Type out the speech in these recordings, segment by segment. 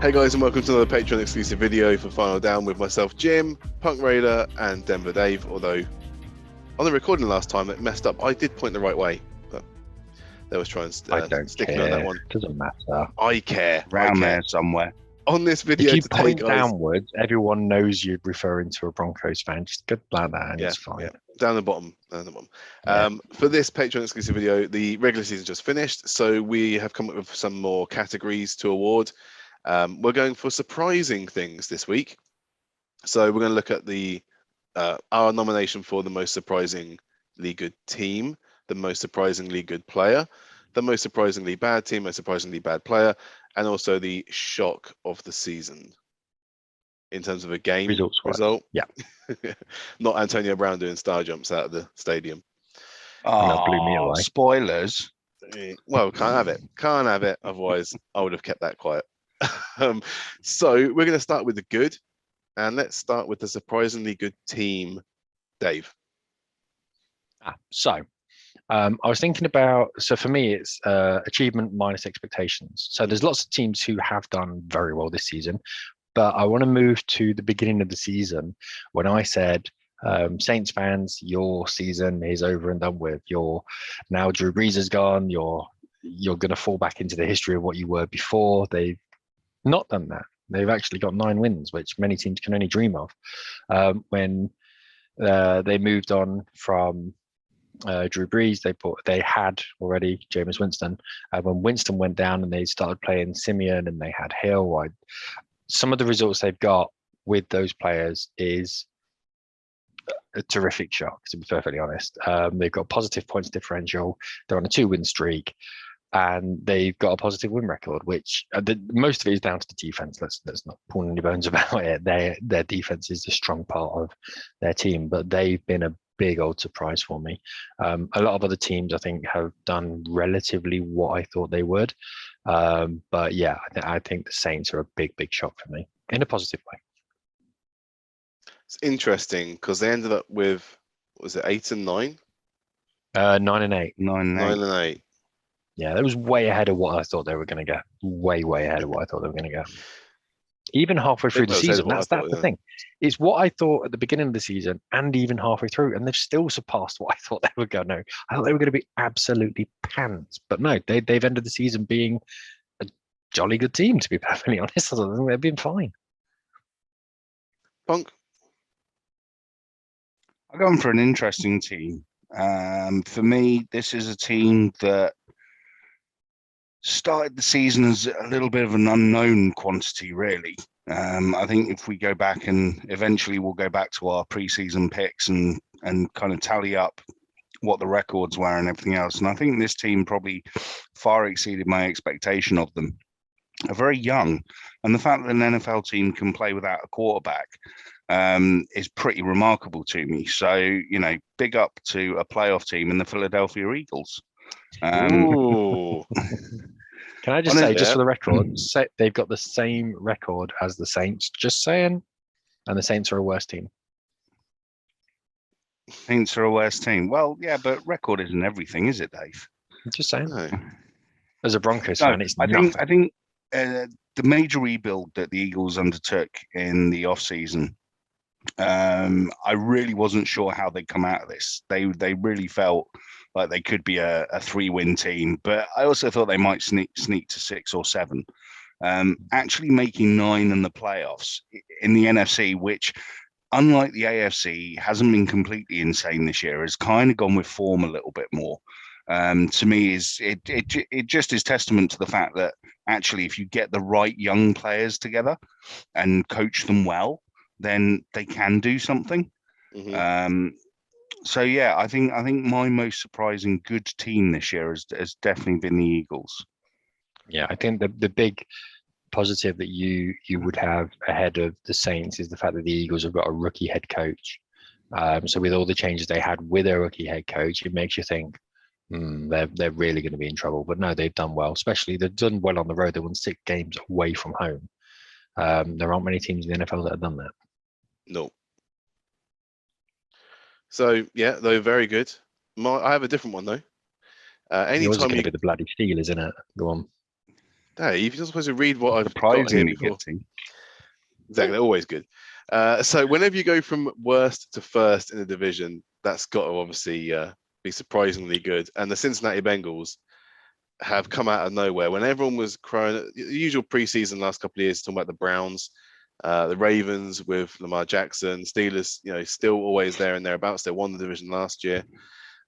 Hey guys, and welcome to another Patreon exclusive video for Final Down with myself, Jim, Punk Raider, and Denver Dave. Although on the recording last time it messed up, I did point the right way, but they was trying to I don't stick care. me on that one. Doesn't matter. I care. Around there somewhere. On this video If you today, point guys, downwards, everyone knows you're referring to a Broncos fan. Just go like that, and it's fine. Yeah, down the bottom. For this Patreon exclusive video, the regular season just finished, so we have come up with some more categories to award. We're going for surprising things this week. So we're going to look at the our nomination for the most surprisingly good team, the most surprisingly good player, the most surprisingly bad team, most surprisingly bad player, and also the shock of the season in terms of a game result. Yeah. Not Antonio Brown doing star jumps out of the stadium. That blew me away. Spoilers. Well, can't have it. Can't have it. Otherwise, I would have kept that quiet. So we're going to start with the good, and let's start with the surprisingly good team. Dave. I was thinking about, so for me, it's achievement minus expectations. So there's lots of teams who have done very well this season, but I want to move to the beginning of the season when I said, Saints fans, your season is over and done with. Now Drew Brees is gone. You're going to fall back into the history of what you were before. They've not done that. They've actually got 9 wins, which many teams can only dream of. When they moved on from Drew Brees, they had already Jameis Winston. When Winston went down and they started playing Simeon and they had Hill, some of the results they've got with those players is a terrific shock, to be perfectly honest. They've got positive points differential. They're on a 2-win streak, and they've got a positive win record, which most of it is down to the defense. Let's not pull any bones about it. Their defense is the strong part of their team, but they've been a big old surprise for me. A lot of other teams, I think, have done relatively what I thought they would. But yeah, I think the Saints are a big shock for me in a positive way. It's interesting because they ended up with, was it 8 and 9? 9 and 8. 9 and 8. Yeah, that was way ahead of what I thought they were going to get. Way ahead of what I thought they were going to get. Even halfway through the season, that's the thing. It's what I thought at the beginning of the season and even halfway through, and they've still surpassed what I thought they were going to. No, I thought they were going to be absolutely pants, but no, they've ended the season being a jolly good team, to be perfectly honest. I think they've been fine. Punk? I've gone for an interesting team. For me, this is a team that started the season as a little bit of an unknown quantity, really. I think if we go back, and eventually we'll go back to our preseason picks and kind of tally up what the records were and everything else. And I think this team probably far exceeded my expectation of them. Are very young, and the fact that an NFL team can play without a quarterback is pretty remarkable to me. So, big up to a playoff team in the Philadelphia Eagles. Ooh. Can I just say, just for the record, they've got the same record as the Saints, just saying, and the Saints are a worse team. Saints are a worse team. Well, yeah, but record isn't everything, is it, Dave? I'm just saying. No. As a Broncos fan, it's I think the major rebuild that the Eagles undertook in the off-season, I really wasn't sure how they'd come out of this. They really felt like they could be a 3-win team, but I also thought they might sneak to 6 or 7. Actually making 9 in the playoffs in the NFC, which, unlike the AFC, hasn't been completely insane this year, has kind of gone with form a little bit more. To me, it just is testament to the fact that actually, if you get the right young players together and coach them well, then they can do something. Mm-hmm. So yeah, I think my most surprising good team this year has definitely been the Eagles. Yeah, I think the big positive that you would have ahead of the Saints is the fact that the Eagles have got a rookie head coach. So with all the changes they had with their rookie head coach, it makes you think they're really going to be in trouble. But no, they've done well. Especially they've done well on the road. They won 6 games away from home. There aren't many teams in the NFL that have done that. No. So yeah, they're very good. I have a different one though. Yours is going to be the bloody Steelers, isn't it? Go on. Dave, you're not supposed to read what I've got here Surprisingly before. good team. Exactly, always good. So whenever you go from worst to first in a division, that's got to obviously be surprisingly good. And the Cincinnati Bengals have come out of nowhere when everyone was crying. The usual preseason last couple of years talking about the Browns, the Ravens with Lamar Jackson, Steelers, still always there and thereabouts. They won the division last year.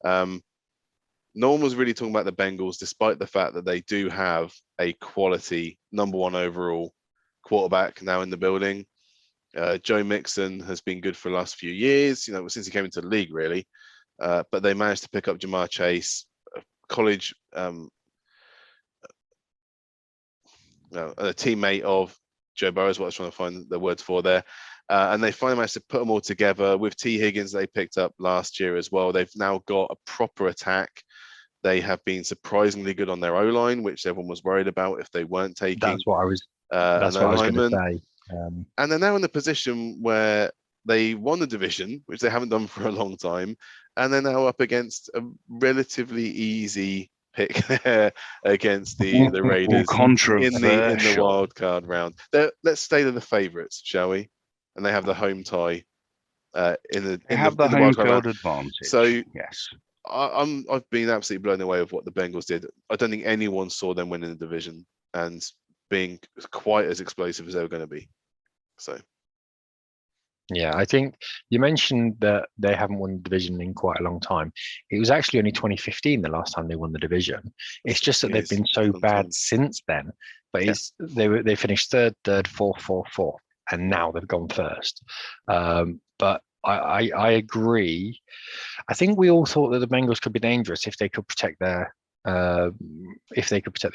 No one was really talking about the Bengals, despite the fact that they do have a quality number one overall quarterback now in the building. Joe Mixon has been good for the last few years, since he came into the league, really. But they managed to pick up Jamar Chase, a college, a teammate of Joe Burrow is what I was trying to find the words for there. And they finally managed to put them all together with T. Higgins they picked up last year as well. They've now got a proper attack. They have been surprisingly good on their O-line, which everyone was worried about if they weren't taking. That's what I was going to say. And they're now in the position where they won the division, which they haven't done for a long time, and they're now up against a relatively easy pick there against the Raiders in the wild card round. Let's stay to the favourites, shall we? And they have the home tie in the home field advantage. So yes, I've been absolutely blown away with what the Bengals did. I don't think anyone saw them winning the division and being quite as explosive as they were going to be. So, yeah, I think you mentioned that they haven't won the division in quite a long time. It was actually only 2015 the last time they won the division. It's just that they've been so bad since then. But they finished third, fourth, and now they've gone first. But I agree. I think we all thought that the Bengals could be dangerous if they could protect the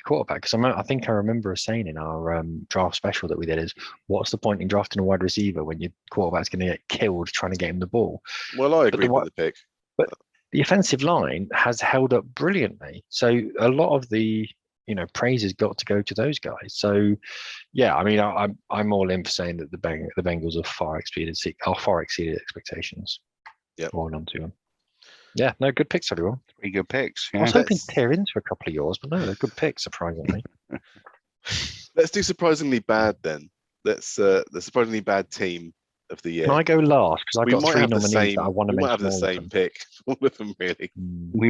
quarterback. Because I think I remember us saying in our draft special that we did is, what's the point in drafting a wide receiver when your quarterback's going to get killed trying to get him the ball? Well, I agree with the pick. But the offensive line has held up brilliantly. So a lot of the praise has got to go to those guys. So, yeah, I mean, I'm all in for saying that the Bengals have far exceeded expectations. Yeah, going on to them. Yeah, no, good picks, everyone. 3 good picks. Yeah. I was hoping to tear into a couple of yours, but no, they're good picks, surprisingly. Let's do surprisingly bad then. Let's the surprisingly bad team of the year. Can I go last? Because I've got 3 nominees that I want to mention. We might have the same pick, all of them really. We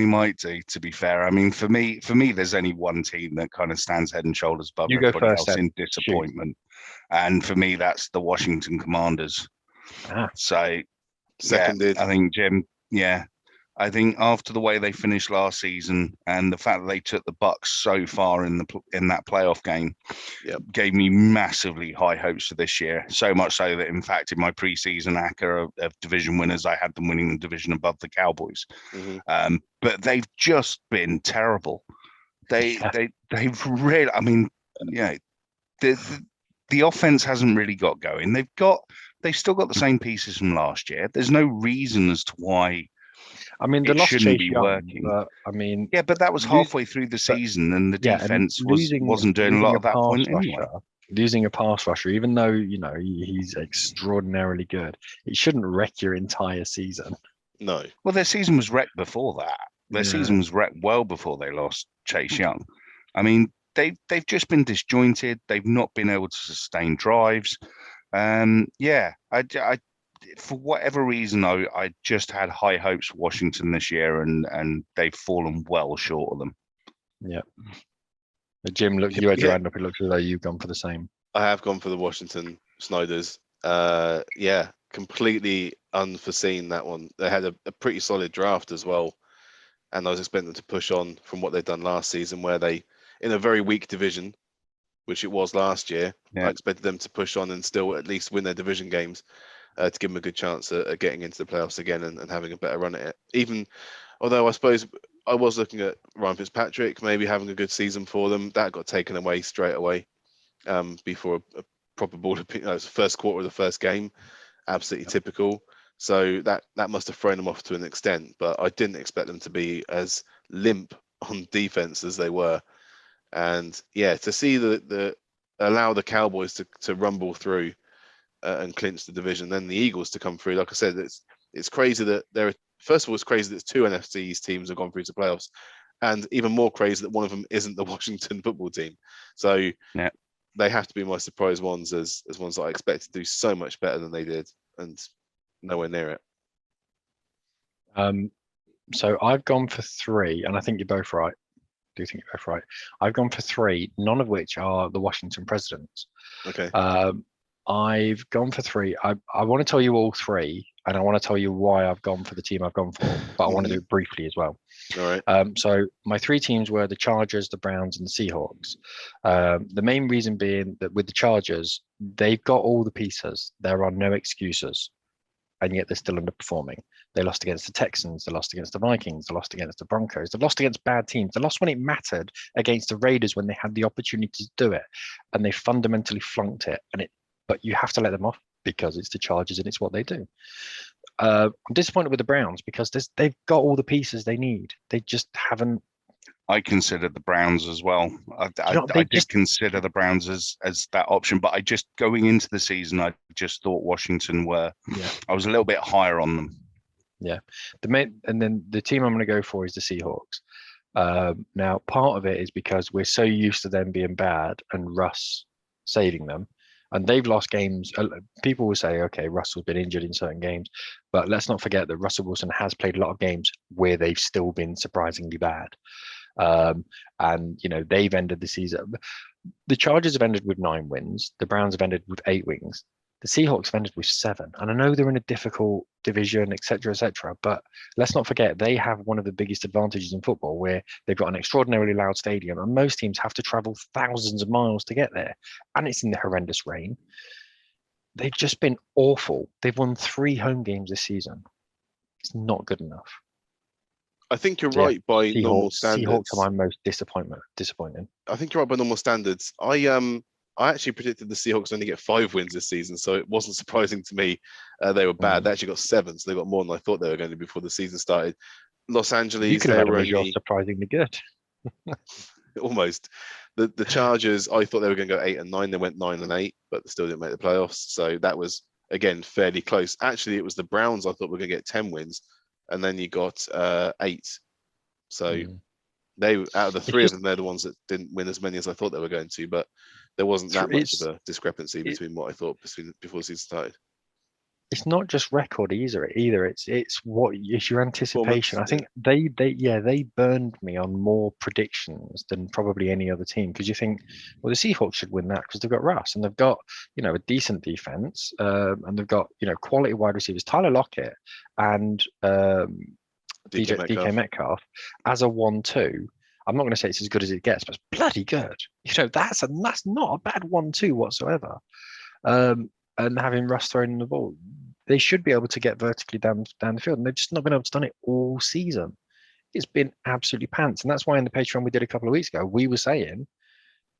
might do. To be fair, I mean, for me, there's only one team that kind of stands head and shoulders above everybody else in disappointment, and for me, that's the Washington Commanders. So, seconded. I think Jim. Yeah, I think after the way they finished last season and the fact that they took the Bucks so far in that playoff game, gave me massively high hopes for this year. So much so that, in fact, in my preseason ACCA of division winners, I had them winning the division above the Cowboys. Mm-hmm. But they've just been terrible. They've really. I mean, the offense hasn't really got going. They've still got the same pieces from last year. There's no reason as to why. I mean, it shouldn't be working. But, I mean, but that was halfway through the season, and the defense wasn't doing a lot at that point anyway. Losing a pass rusher, even though he's extraordinarily good, it shouldn't wreck your entire season. No. Well, their season was wrecked before that. Their season was wrecked well before they lost Chase Young. I mean, they've just been disjointed. They've not been able to sustain drives. I for whatever reason, I just had high hopes for Washington this year, and they've fallen well short of them. Yeah. Jim, look, you had your hand up. It looks as though you've gone for the same. I have gone for the Washington Snyders. Completely unforeseen, that one. They had a pretty solid draft as well, and I was expecting them to push on from what they've done last season, where they, in a very weak division, which it was last year, I expected them to push on and still at least win their division games to give them a good chance at getting into the playoffs again and having a better run at it. Even although I suppose I was looking at Ryan Fitzpatrick maybe having a good season for them, that got taken away straight away before a proper ball. It was the first quarter of the first game, absolutely typical. So that must have thrown them off to an extent, but I didn't expect them to be as limp on defense as they were. And to see the allow the Cowboys to rumble through and clinch the division, then the Eagles to come through. Like I said, it's crazy that it's crazy that 2 NFC East teams have gone through to playoffs, and even more crazy that one of them isn't the Washington football team. So Yeah. they have to be my surprise ones as ones that I expect to do so much better than they did, and nowhere near it. So I've gone for 3, and I think you're both right. Do you think you're both right? I've gone for 3, none of which are the Washington Presidents. Okay. I've gone for 3. I want to tell you all 3, and I want to tell you why I've gone for the team I've gone for, but I want to do it briefly as well. All right. So my 3 teams were the Chargers, the Browns, and the Seahawks. The main reason being that with the Chargers, they've got all the pieces. There are no excuses, and yet they're still underperforming. They lost against the Texans, they lost against the Vikings, they lost against the Broncos, they lost against bad teams. They lost when it mattered against the Raiders when they had the opportunity to do it, and they fundamentally flunked it. But you have to let them off because it's the Chargers and it's what they do. I'm disappointed with the Browns because they've got all the pieces they need. They just haven't. I considered the Browns as well. I did consider the Browns as that option, but I just going into the season, I just thought Washington were. Yeah. I was a little bit higher on them. Yeah, and then the team I'm going to go for is the Seahawks. Now, part of it is because we're so used to them being bad and Russ saving them, and they've lost games. People will say, okay, Russell's been injured in certain games, but let's not forget that Russell Wilson has played a lot of games where they've still been surprisingly bad. And they've ended the season. The Chargers have ended with 9 wins. The Browns have ended with 8 wins. The Seahawks have ended with 7. And I know they're in a difficult division, etc., etc. But let's not forget they have one of the biggest advantages in football, where they've got an extraordinarily loud stadium, and most teams have to travel thousands of miles to get there, and it's in the horrendous rain. They've just been awful. They've won 3 home games this season. It's not good enough. I think you're right by normal standards. Seahawks are my most disappointing. I think you're right by normal standards. I actually predicted the Seahawks only get 5 wins this season, so it wasn't surprising to me they were bad. They actually got 7, so they got more than I thought they were going to before the season started. Los Angeles, you could have had you're surprisingly good. Almost. The Chargers, I thought they were going to go 8 and 9. They went 9 and 8, but they still didn't make the playoffs. So that was again fairly close. Actually, it was the Browns I thought were going to get 10 wins, and then you got 8. So they, out of the 3 of them, they're the ones that didn't win as many as I thought they were going to. But there wasn't that much of a discrepancy between what I thought before the season started. It's not just record either. It's what is your anticipation. I think they burned me on more predictions than probably any other team, because you think, well, the Seahawks should win that because they've got Russ and they've got a decent defense, and they've got quality wide receivers, Tyler Lockett and DK Metcalf as a 1-2. I'm not going to say it's as good as it gets, but it's bloody good. That's not a bad 1-2 whatsoever. And having Russ throwing the ball, they should be able to get vertically down the field, and they've just not been able to done it all season. It's been absolutely pants, and that's why in the Patreon we did a couple of weeks ago, we were saying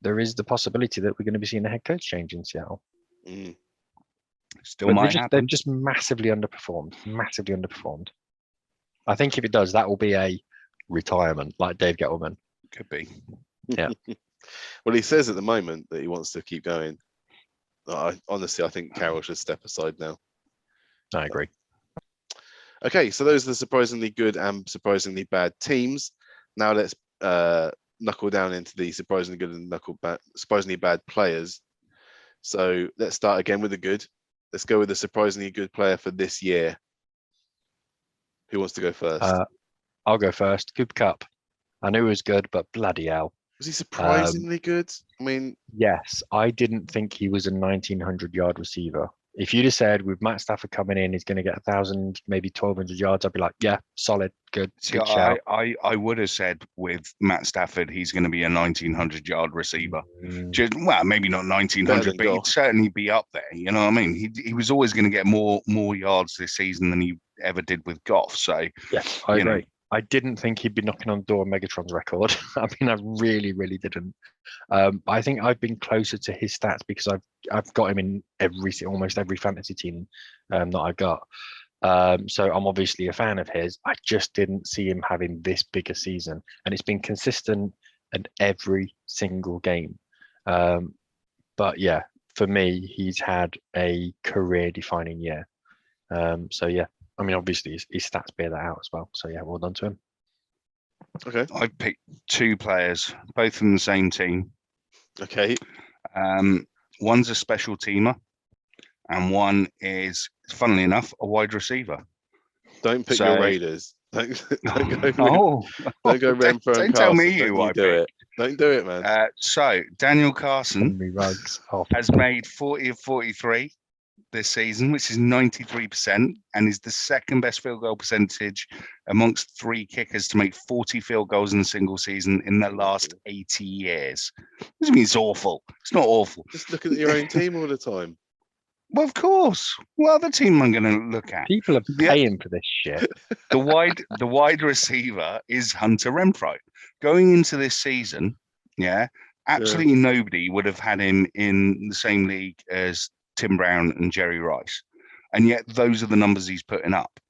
there is the possibility that we're going to be seeing a head coach change in Seattle. Still might happen. They've just massively underperformed. I think if it does, that will be a retirement, like Dave Gettleman. Could be. Yeah. Well, he says at the moment that he wants to keep going. Honestly, I think Carroll should step aside now. I agree. Okay, so those are the surprisingly good and surprisingly bad teams. Now let's knuckle down into the surprisingly good and surprisingly bad players. So let's start again with the good. Let's go with the surprisingly good player for this year. Who wants to go first? I'll go first. Cooper Kupp. I knew he was good, but bloody hell. Was he surprisingly good? I mean, yes, I didn't think he was a 1,900-yard receiver. If you'd have said with Matt Stafford coming in, he's going to get 1,000, maybe 1,200 yards, I'd be like, yeah, solid, good. Good shout. I would have said with Matt Stafford, he's going to be a 1,900-yard receiver. Maybe not 1,900, but he'd certainly be up there. You know what I mean? He was always going to get more yards this season than he ever did with Goff. So yeah, I agree. I didn't think he'd be knocking on the door of Megatron's record. I mean, I really, really didn't. I think I've been closer to his stats because I've got him in almost every fantasy team that I got. So I'm obviously a fan of his. I just didn't see him having this big a season, and it's been consistent in every single game. But yeah, for me, he's had a career-defining year. So yeah. I mean, obviously, his stats bear that out as well. So, yeah, well done to him. Okay. I've picked 2 players, both from the same team. Okay. One's a special teamer, and one is, funnily enough, a wide receiver. Don't pick So- your Raiders. Don't go. Oh, Don't go don't Renfro and tell Carson. me Don't who you I do picked. it. Don't do it, man. So Daniel Carson Henry Ruggs. Oh, has made 40 of 43 this season, which is 93%, and is the second best field goal percentage amongst 3 kickers to make 40 field goals in a single season in the last 80 years. Doesn't mean it's awful. It's not awful. Just looking at your own team all the time. Well, of course. What other team am I going to look at? people are Yeah. paying for this shit. The wide receiver is Hunter Renfro. Going into this season, absolutely nobody would have had him in the same league as Tim Brown and Jerry Rice, and yet those are the numbers he's putting up.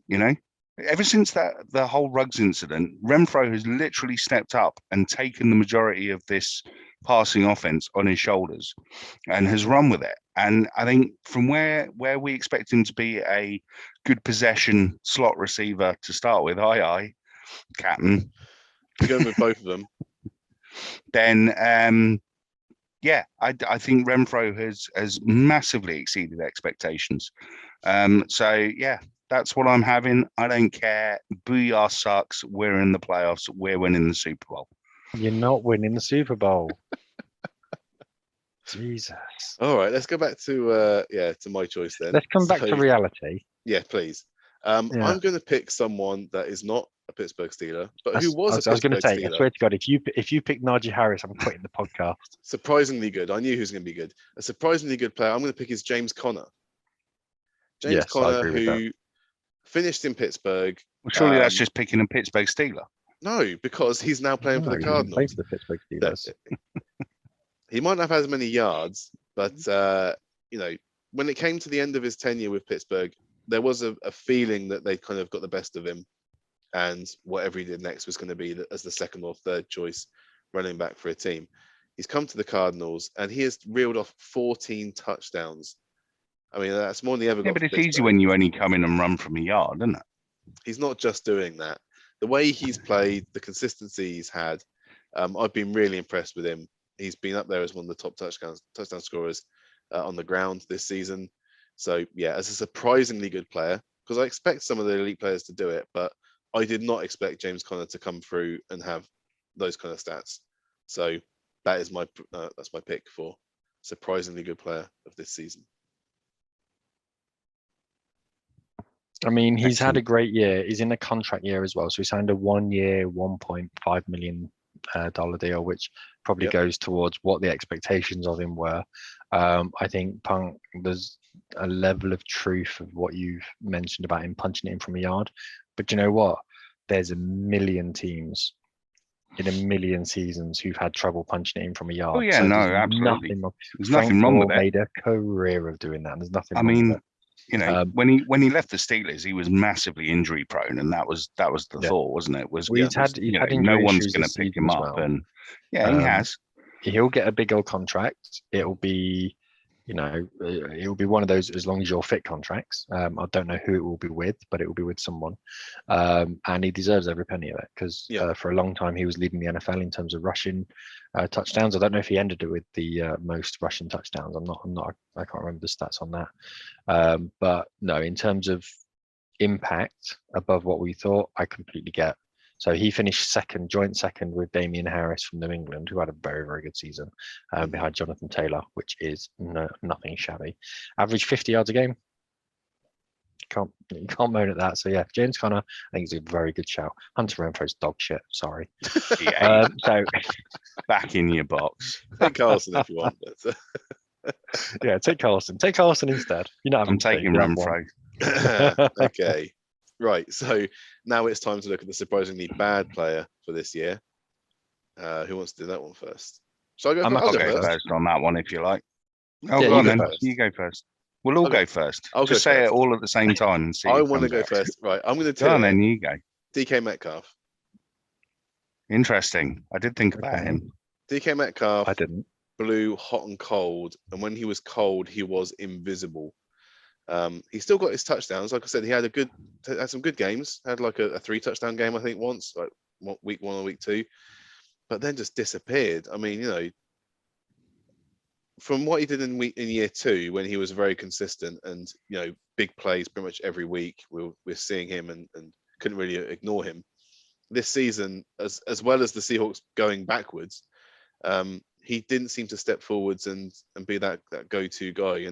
Ever since the whole Ruggs incident, Renfro has literally stepped up and taken the majority of this passing offense on his shoulders and has run with it. And I think from where we expect him to be a good possession slot receiver to start with, Captain, You're going with both of them. then I think Renfro has massively exceeded expectations. That's what I'm having. I don't care. Booyah sucks. We're in the playoffs. We're winning the Super Bowl. You're not winning the Super Bowl. Jesus. All right, let's go back to my choice then. Let's come back to reality. Yeah, please. Yeah. I'm going to pick someone that is not a Pittsburgh Steeler, but who was I was going to say, Steeler. I swear to God, if you pick Najee Harris, I'm quitting the podcast. Surprisingly good. I knew he was going to be good. A surprisingly good player I'm going to pick is James Conner. James Yes, I Conner, agree with who finished in Pittsburgh. Well, surely that's just picking a Pittsburgh Steeler. No, because he's now playing for the No, he Cardinals. plays for the Pittsburgh Steelers. He might not have as many yards, but when it came to the end of his tenure with Pittsburgh, there was a feeling that they kind of got the best of him, and whatever he did next was going to be as the second or third choice running back for a team. He's come to the Cardinals and he has reeled off 14 touchdowns. I mean, that's more than he ever got. Yeah, but it's easy when you only come in and run from a yard, isn't it? He's not just doing that. The way he's played, the consistency he's had, I've been really impressed with him. He's been up there as one of the top touchdown scorers on the ground this season. So, yeah, as a surprisingly good player, because I expect some of the elite players to do it, but I did not expect James Conner to come through and have those kind of stats. So that is that's my pick for surprisingly good player of this season. I mean, he's had a great year. He's in a contract year as well. So he signed a 1-year, $1.5 million deal, which probably goes towards what the expectations of him were. I think Punk, there's a level of truth of what you've mentioned about him punching it in from a yard. But you know what? There's a million teams in a million seasons who've had trouble punching it in from a yard. Oh, yeah, so no, there's absolutely. Nothing wrong. There's nothing wrong with Gore that. made a career of doing that. There's nothing I wrong with mean, it. when he left the Steelers, he was massively injury prone, and that was the thought, wasn't it? He's had injury no one's issues going this to pick season him as up, well. and he has. He'll get a big old contract. It'll be, it'll be one of those as long as you're fit contracts. I don't know who it will be with, but it will be with someone, and he deserves every penny of it because for a long time he was leading the NFL in terms of rushing touchdowns. I don't know if he ended it with the most rushing touchdowns. I can't remember the stats on that. But no, in terms of impact above what we thought, I completely get. So he finished joint second with Damian Harris from New England, who had a very, very good season, behind Jonathan Taylor, which is nothing shabby. Average 50 yards a game. You can't moan at that. So yeah, James Conner, I think he's a very good shout. Hunter Renfro's dog shit. Sorry. So back in your box. Take Carlson if you want. Yeah, take Carlson. Take Carlson instead. I'm taking Renfro. Okay. Right, so now it's time to look at the surprisingly bad player for this year. Who wants to do that one first? Shall I go? I'll go first on that one if you like. Oh, go on then. First. You go first. We'll all go first. I'll just go say first. it all at the same time. And see I want to go first. Right, I'm going to tell you. Then you go. DK Metcalf. Interesting. I did think about him. DK Metcalf. I didn't. Blew hot and cold, and when he was cold, he was invisible. He still got his touchdowns. Like I said, he had some good games. Had like a 3 touchdown game, I think, once. Like week 1 or week 2, but then just disappeared. I mean, from what he did in year 2, when he was very consistent and big plays pretty much every week, we're seeing him and couldn't really ignore him. This season, as well as the Seahawks going backwards, he didn't seem to step forwards and be that go-to guy,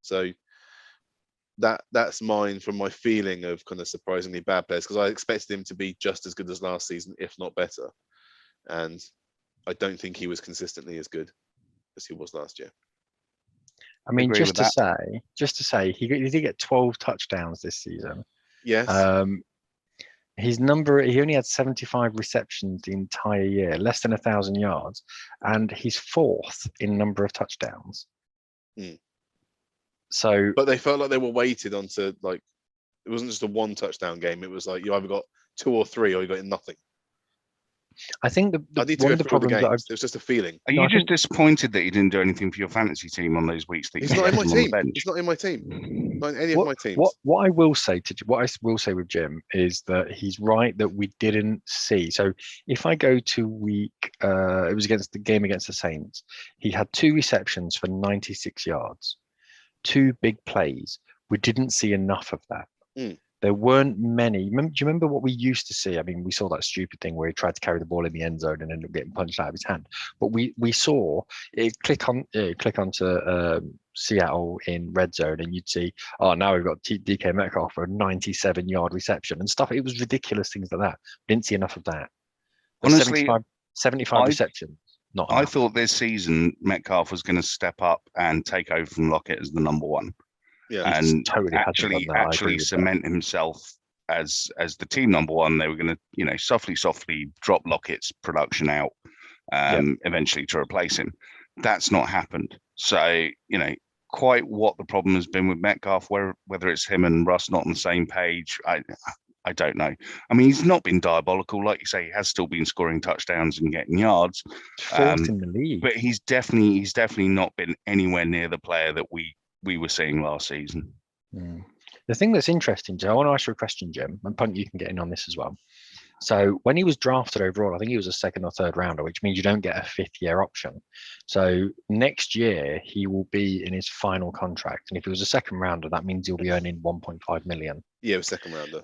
So that's mine from my feeling of kind of surprisingly bad players, because I expected him to be just as good as last season, if not better, and I don't think he was consistently as good as he was last year. I mean, just to say, he did get 12 touchdowns this season. Yes. He only had 75 receptions the entire year, less than 1,000 yards, and he's 4th in number of touchdowns. So, but they felt like they were weighted onto, like, it wasn't just a 1 touchdown game. It was like you either got 2 or 3 or you got nothing. I think one of the problems that it was just a feeling. Are you just disappointed that you didn't do anything for your fantasy team on those weeks? He's not in my team. He's not in my team. Not in any of my teams. What I will say with Jim is that he's right that we didn't see. So if I go to week, it was against the game against the Saints. He had 2 receptions for 96 yards, 2 big plays. We didn't see enough of that. There weren't many. Do you remember what we used to see? I mean, we saw that stupid thing where he tried to carry the ball in the end zone and ended up getting punched out of his hand. But we saw it click onto Seattle in red zone, and you'd see, now we've got DK Metcalf for a 97-yard reception and stuff. It was ridiculous things like that. We didn't see enough of that. Honestly, 75 receptions. Not enough. I thought this season Metcalf was going to step up and take over from Lockett as the number 1. Yeah, and totally actually cement himself as the team number 1. They were going to, softly drop Lockett's production out, eventually to replace him. That's not happened. So, quite what the problem has been with Metcalf, whether it's him and Russ not on the same page, I don't know. I mean, he's not been diabolical, like you say. He has still been scoring touchdowns and getting yards. 4th in the league, but he's definitely not been anywhere near the player that we were seeing last season. The thing that's interesting, Joe, I want to ask you a question, Jim, and Punk, you can get in on this as well. So when he was drafted overall, I think he was a 2nd or 3rd rounder, which means you don't get a 5th-year option. So next year he will be in his final contract, and if he was a 2nd rounder, that means he'll be earning 1.5 million. Yeah, 2nd rounder.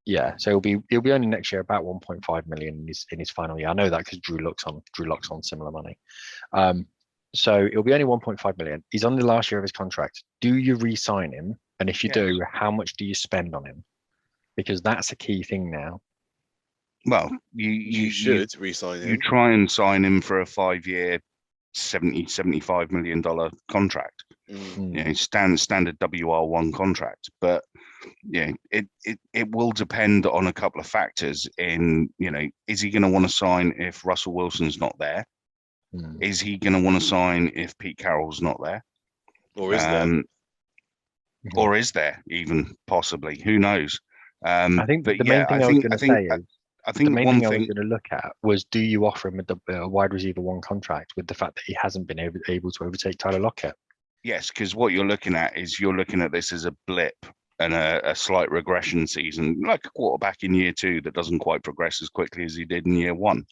Yeah, so he'll be earning next year about 1.5 million in his final year. I know that because Drew Luck's on similar money. So it'll be only 1.5 million. He's on the last year of his contract. Do you re-sign him? And if you do, how much do you spend on him? Because that's a key thing now. Well, you should re-sign him. You try and sign him for a 5-year, $75 million contract. Standard WR1 contract. But it will depend on a couple of factors. Is he going to want to sign if Russell Wilson's not there? Is he going to want to sign if Pete Carroll's not there? Or is there? Or is there even possibly? Who knows? I think the main thing I was going to say is, I think the main thing I was going to look at was, do you offer him a wide receiver 1 contract with the fact that he hasn't been able to overtake Tyler Lockett? Yes, because what you're looking at this as a blip and a slight regression season, like a quarterback in year 2 that doesn't quite progress as quickly as he did in year 1.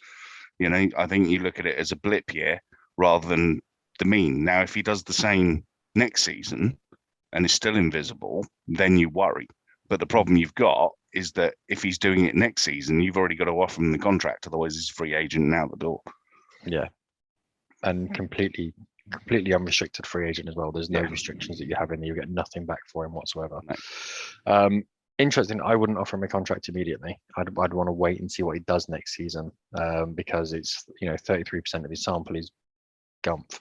I think you look at it as a blip year rather than the mean. Now, if he does the same next season and is still invisible, then you worry. But the problem you've got is that if he's doing it next season, you've already got to offer him the contract. Otherwise, he's a free agent and out the door. Yeah. And completely unrestricted free agent as well. There's no restrictions that you have in there. You get nothing back for him whatsoever. No. Interesting. I wouldn't offer him a contract immediately. I'd want to wait and see what he does next season, because it's 33% of his sample is Gumph.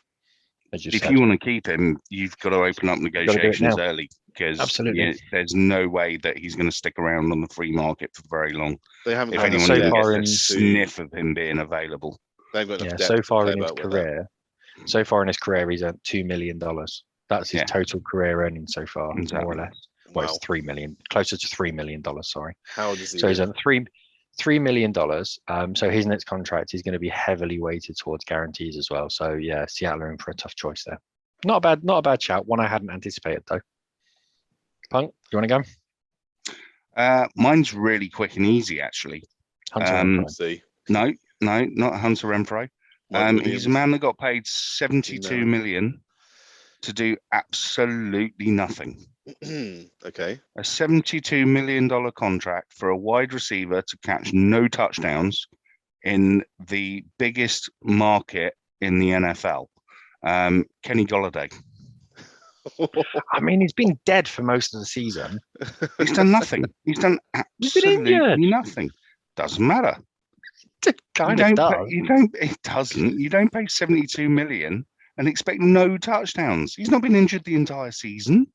If you want to keep him, you've got to open up negotiations early, because absolutely there's no way that he's going to stick around on the free market for very long. They haven't. If anyone gets a sniff of him being available, they've got so far in his career. So far in his career, he's earned $2 million. That's his total career earnings so far, more or less. Well, it's 3 million, closer to $3 million. Sorry. How old is he? So he's on $3 million. So his next contract is going to be heavily weighted towards guarantees as well. So yeah, Seattle are in for a tough choice there. Not a bad shout. One I hadn't anticipated though. Punk, you want to go? Mine's really quick and easy actually. Hunter Um, Renfrow. See, No, not Hunter Renfrow. Mike He's a Williams. man that got paid 72 No. million to do absolutely nothing. Okay. A $72 million contract for a wide receiver to catch no touchdowns in the biggest market in the NFL. Kenny Golladay. I mean, he's been dead for most of the season. He's done nothing. He's done He's been injured. absolutely nothing. Doesn't matter. It kind of does. It doesn't. You don't pay 72 million and expect no touchdowns. He's not been injured the entire season.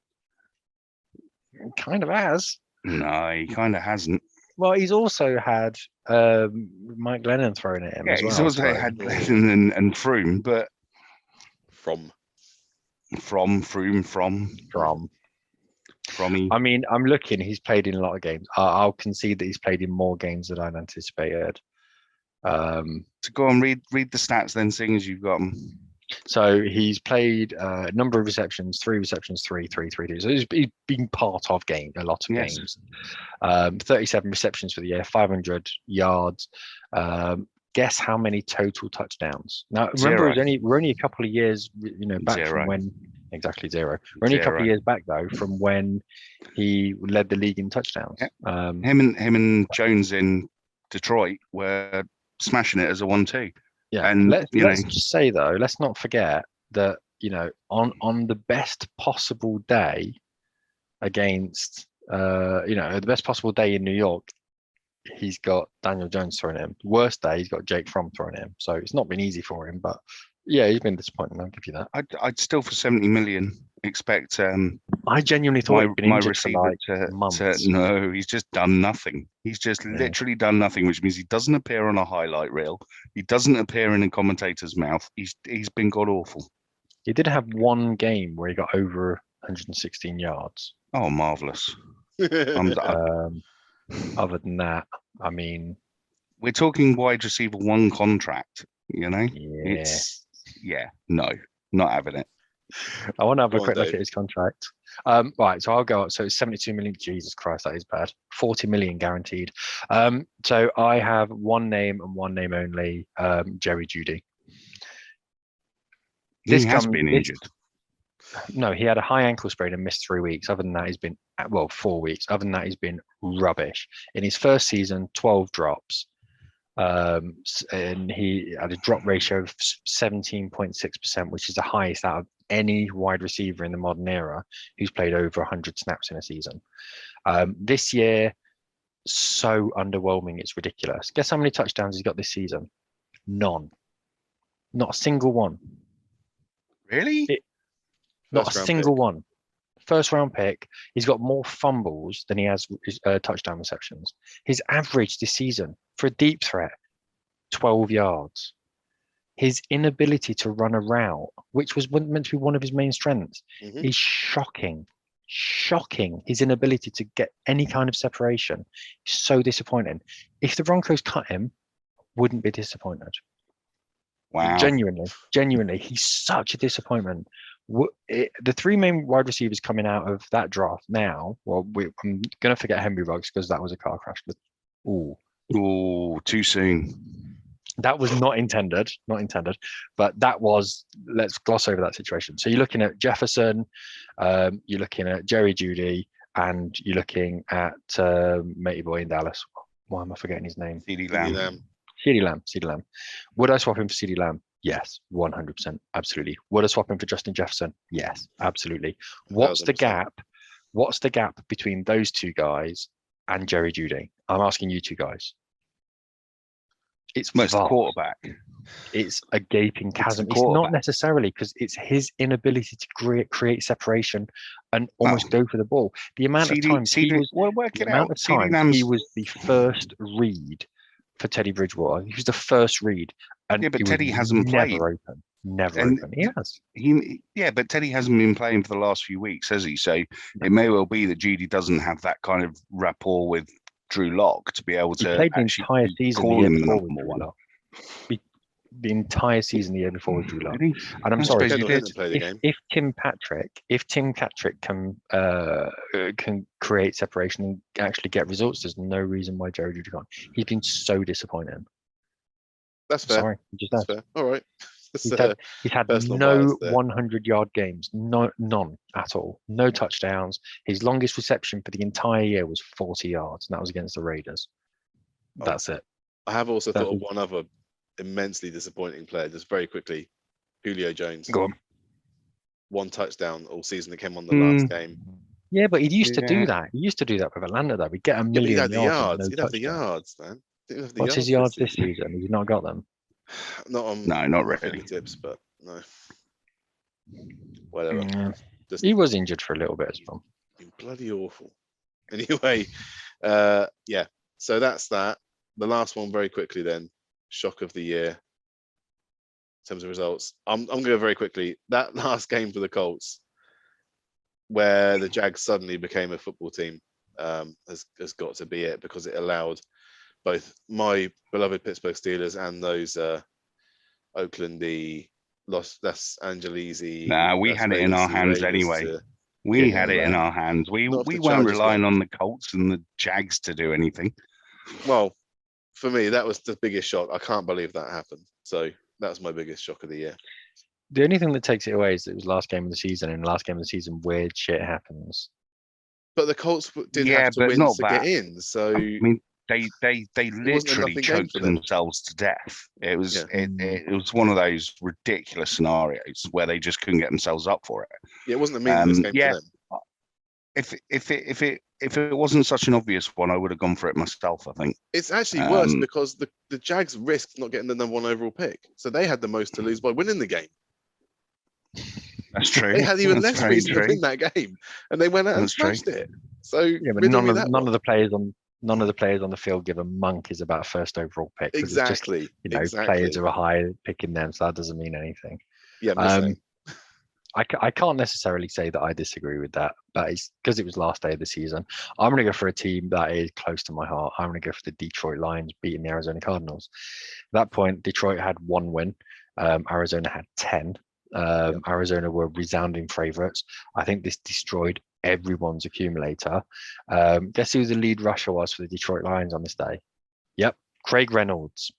It kind of has. No, he kind of hasn't. Well, he's also had Mike Lennon thrown at him Yeah, as well. he's also so- had Glennon and Froome, but From Frommy. I mean, I'm looking. He's played in a lot of games. I'll concede that he's played in more games than I'd anticipated. To go and read the stats then, seeing as you've got them. So he's played a number of receptions, 3 receptions, 3. So he's been part of a lot of Yes. games. 37 receptions for the year, 500 yards. Guess how many total touchdowns? Now, remember, we're only a couple of years, back Zero. from when exactly 0. We're only a couple of years back though from when he led the league in touchdowns. Yeah. Him and Jones in Detroit were smashing it as a 1-2. Yeah, And, let's just say though, let's not forget that on the best possible day against the best possible day in New York, he's got Daniel Jones throwing at him. Worst day, he's got Jake Fromm throwing at him. So it's not been easy for him, but yeah, he's been disappointing. I'll give you that. I'd still for 70 million expect I genuinely thought he'd been my injured for receiver like months. no, he's just done nothing. He's just literally done nothing, which means he doesn't appear on a highlight reel. He doesn't appear in a commentator's mouth. He's been god awful. He did have one game where he got over 116 yards. Oh, marvelous. Other than that, I mean, We're talking wide receiver 1 contract, yeah. No, not having it. I want to have a Go on, quick look Dave. at his contract. Right, so I'll go up. So it's 72 million. Jesus Christ, that is bad. 40 million guaranteed. So I have one name and one name only. Jerry Jeudy. He has been injured. No, he had a high ankle sprain and missed 3 weeks. Other than that, he's been 4 weeks. Other than that, he's been rubbish. In his first season, 12 drops. And he had a drop ratio of 17.6%, which is the highest out of any wide receiver in the modern era who's played over 100 snaps in a season. This year, so underwhelming, it's ridiculous. Guess how many touchdowns he's got this season? None. Not a single one. Really? Not a First round single pick. one. First round pick. He's got more fumbles than he has touchdown receptions. His average this season for a deep threat, 12 yards. His inability to run a route, which was meant to be one of his main strengths, Mhm. is shocking. Shocking. His inability to get any kind of separation. So disappointing. If the Broncos cut him, wouldn't be disappointed. Wow. Genuinely, he's such a disappointment. The 3 main wide receivers coming out of that draft now, well, I'm going to forget Henry Ruggs because that was a car crash. But Ooh, too soon. that was not intended, but that was, let's gloss over that situation. So you're looking at Jefferson, you're looking at Jerry Jeudy, and you're looking at Matey Boy in Dallas. Why am I forgetting his name? CeeDee CeeDee Lamb. Lamb. CeeDee Lamb. Would I swap him for CeeDee Lamb? Yes, 100%, absolutely. Would I swap him for Justin Jefferson? Yes, absolutely. What's the 1000%. gap? What's the gap between those 2 guys and Jerry Jeudy? I'm asking you 2 guys. It's Most vast. quarterback. It's a gaping chasm. It's not quarterback. necessarily because it's his inability to create separation and almost go for the ball. The amount of times he was, work the it amount out. of CeeDee times Lamb's, he was the first read for Teddy Bridgewater. He was the first read, and Yeah, but he was Teddy hasn't never played. open. Never And open. He has. but Teddy hasn't been playing for the last few weeks, has he? So it may well be that Jeudy doesn't have that kind of rapport with Drew Lock to be able He to played the actually entire season. call The him year the before number with one. Drew Lock. the entire season the year before with Drew Lock. Really? And I'm I sorry, suppose Kendall he did. Hinton played the game. if Tim Patrick can create separation and actually get results, there's no reason why Jerry Judy can't. He's been so disappointing. That's fair. Sorry, he just That's has. fair. All right. He's had personal no bias there. 100-yard games, none at all, no touchdowns. His longest reception for the entire year was 40 yards, and that was against the Raiders. Oh. That's it. I have also That thought of is- one other immensely disappointing player, just very quickly. Julio Jones. Go on. 1 touchdown all season that came on the last game. Yeah, but he used to do Yeah. that. He used to do that with Atlanta, though. We'd get a Yeah, but he'd million have the yards. yards. And He'd no have the touchdown. yards, man. Didn't have the What's his yards this season? He's not got them. Not on. No, not on my really. fingertips, but no. Whatever. Yeah. Just He was injured for a little bit as well. bloody awful. Anyway, yeah. So that's that. The last one, very quickly, then. Shock of the year. In terms of results, I'm going to go very quickly. That last game for the Colts, where the Jags suddenly became a football team, has got to be it, because it allowed both my beloved Pittsburgh Steelers and those Oaklandy, Los Angeles. Nah, we had it in our hands anyway. We had it in our hands. We Not if the weren't Chargers relying won. on the Colts and the Jags to do anything. Well, for me, that was the biggest shock. I can't believe that happened. So that's my biggest shock of the year. The only thing that takes it away is that it was last game of the season, and last game of the season, weird shit happens. But the Colts did Yeah, have to but win not to that. get in. So I mean, they literally nothing game choked for them. themselves to death. It was Yeah. it was one of those ridiculous scenarios where they just couldn't get themselves up for it. yeah, it wasn't a meaningless game yeah. for them. If it wasn't such an obvious one, I would have gone for it myself, I think. It's actually worse Um, because the Jags risked not getting the number 1 overall pick. So they had the most to lose by winning the game. That's true. They had even That's less very reason to true. win that game, and they went out and That's true. smashed it. So Yeah, but riddle none me of that none one. of the players on the field give a monkeys about first overall pick. 'Cause it's just, Exactly. players exactly. are high picking them, so that doesn't mean anything. Yeah, I'm just saying. I can't necessarily say that I disagree with that, but it's because it was last day of the season. I'm going to go for a team that is close to my heart. I'm going to go for the Detroit Lions beating the Arizona Cardinals. At that point, Detroit had 1 win. Arizona had 10. Arizona were resounding favorites. I think this destroyed everyone's accumulator. Guess who the lead rusher was for the Detroit Lions on this day? Yep, Craig Reynolds.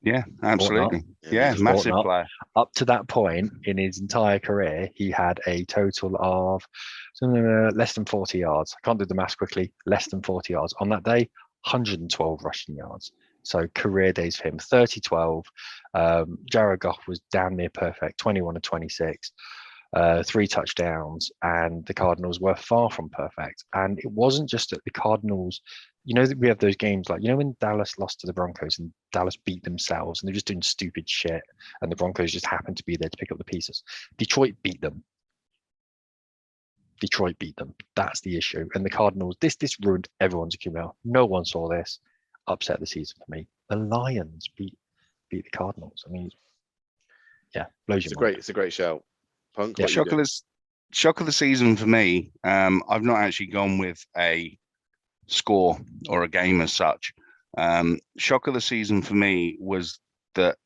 Yeah, absolutely. Yeah, he's massive bought player. Up to that point in his entire career, he had a total of less than 40 yards. I can't do the maths quickly. Less than 40 yards. On that day, 112 rushing yards. So career days for him, 30-12. Jared Goff was damn near perfect, 21 of 26, 3 touchdowns, and the Cardinals were far from perfect. And it wasn't just that the Cardinals, we have those games like, when Dallas lost to the Broncos and Dallas beat themselves and they're just doing stupid shit and the Broncos just happened to be there to pick up the pieces. Detroit beat them. That's the issue. And the Cardinals, this ruined everyone's accumulator. No one saw this. Upset the season for me. The Lions beat the Cardinals. I mean, yeah, blows your mind. It's a great shout. Punk, Yeah, what you doing? Shock of the season for me. I've not actually gone with a score or a game as such. Shock of the season for me was that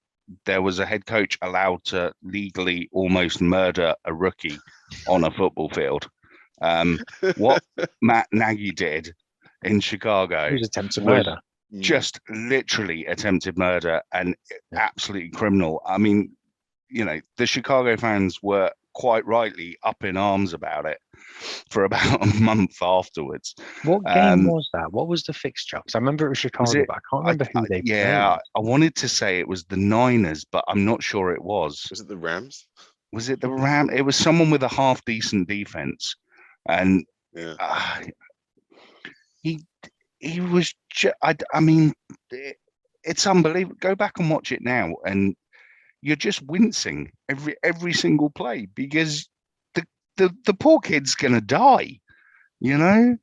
there was a head coach allowed to legally almost murder a rookie on a football field. What Matt Nagy did in Chicago It was attempted was murder. just literally attempted murder and absolutely criminal. I mean, the Chicago fans were quite rightly up in arms about it for about a month afterwards. What game was that? What was the fixture? Because I remember it was Chicago, but I can't remember who they played. I wanted to say it was the Niners, but I'm not sure it was. Was it the Rams? Was it the Ram? It was someone with a half decent defense, and Yeah. he was. I mean, it's unbelievable. Go back and watch it now, and you're just wincing every single play because the poor kid's gonna die. Yeah.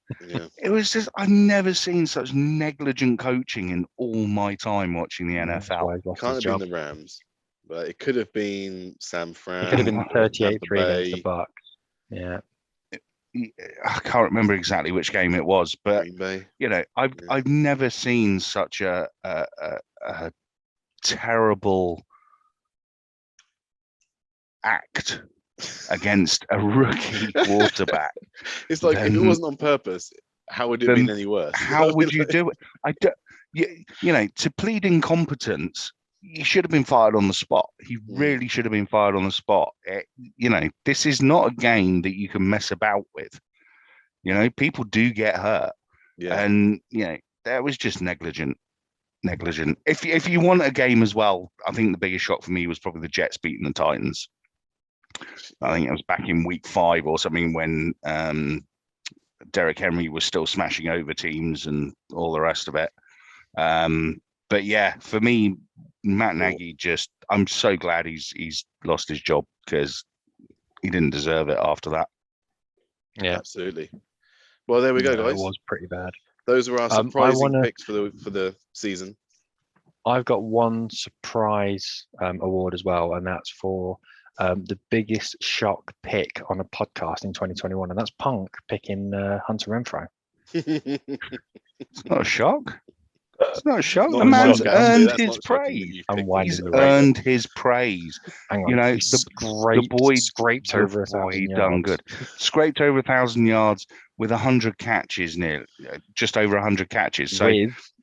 It was just, I've never seen such negligent coaching in all my time watching the That's NFL. why he lost Can't his have job. been the Rams, but it could have been San Fran. It could have been 38-3 against Bay, the Bucks. Yeah. I can't remember exactly which game it was, but Green Bay. I've never seen such a terrible act against a rookie quarterback. It's like if it then- wasn't on purpose, how would it have then been any worse? How would you do it? To plead incompetence, he should have been fired on the spot. He really should have been fired on the spot. This is not a game that you can mess about with. People do get hurt, Yeah. and that was just negligent. If you want a game as well, I think the biggest shock for me was probably the Jets beating the Titans. I think it was back in week 5 or something when Derrick Henry was still smashing over teams and all the rest of it. But yeah, for me, Matt Nagy I'm so glad he's lost his job because he didn't deserve it after that. Yeah, absolutely. Well, there we go, guys. It was pretty bad. Those were our surprising picks for the season. I've got one surprise award as well, and that's for the biggest shock pick on a podcast in 2021, and that's Punk picking Hunter Renfrow. It's not a shock. It's not a shock. Not The a man's shock, actually. earned That's his not shocking that praise. you I'm picked winding He's the him. Raiders. earned his praise. Hang on, The he boy scraped over 1,000 yards. done good. Scraped over 1,000 yards with 100 catches, just over 100 catches. So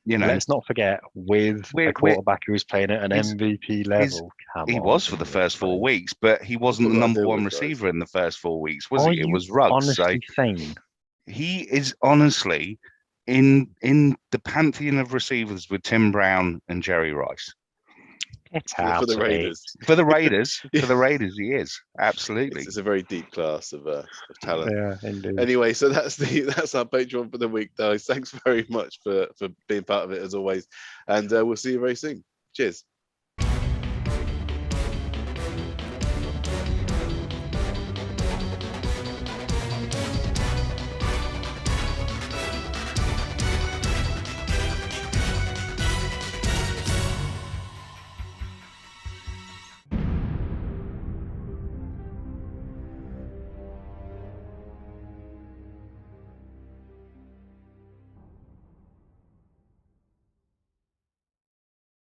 Let's not forget, with a quarterback who was playing at an MVP level. he was for the first 4 weeks, but he wasn't the number one receiver in the first 4 weeks, was he? It was Ruggs. So saying he is honestly in the pantheon of receivers with Tim Brown and Jerry Rice. For the Raiders. For the Raiders, he is absolutely. It's a very deep class of talent. Yeah, indeed. Anyway, so that's our Patreon for the week, guys. Thanks very much for being part of it as always, and we'll see you very soon. Cheers.